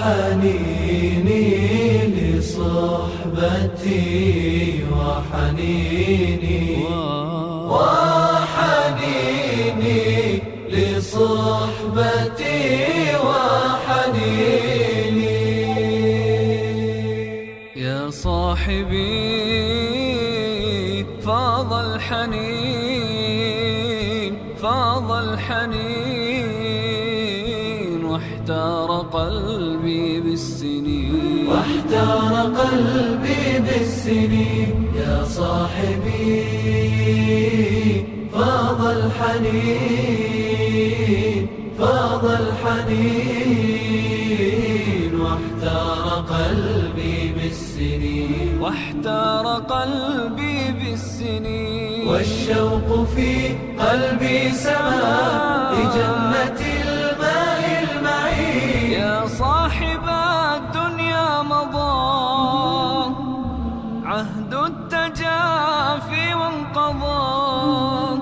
وحنيني لصحبتي وحنيني لصحبتي وحنيني. يا صاحبي فاض الحنين واحتار قلبي بالسنين يا صاحبي فاض الحنين واحتار قلبي بالسنين والشوق في قلبي سما لجنة الماء المعين. يا صاحب الدنيا مضى عهد التجافي وانقضى،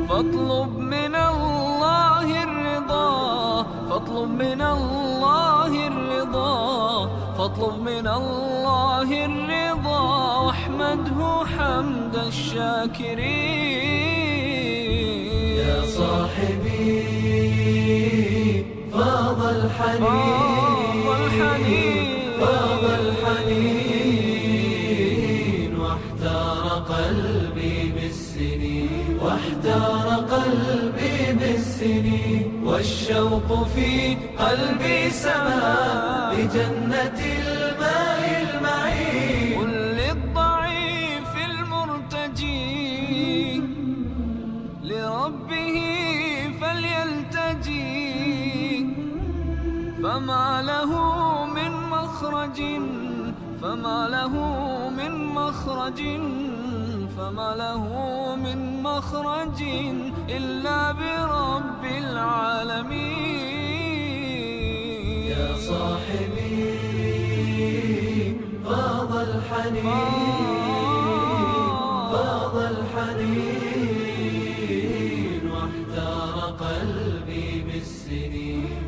فاطلب من الله الرضا، فاطلب من الله الرضا، فاطلب من الله الرضا، واحمده حمد الشاكرين. يا صاحبي فاض الحنين واحتار قلبي بالسنين والشوق في قلبي سما لجنة الماء المعين. قل للضعيف المرتجي لربه فليلتجي، فما له من مخرج إلا برب العالمين. يا صاحبي فاض الحنين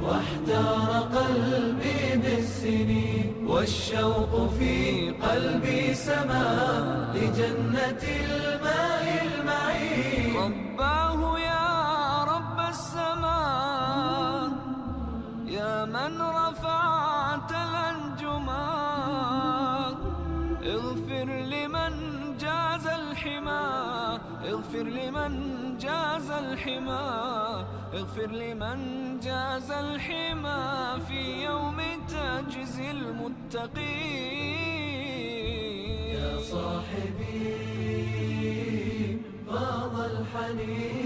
واحتار قلبي بالسنين والشوق في قلبي سما لجنة الماء المعين. رباه يا رب السماء يا من رفعت الأنجما، اغفر لمن جاز الحما، اغفر لمن جاز الحما، اغفر لمن جاز الحما في يوم تجزي المتقين. يا صاحبي فاض الحنين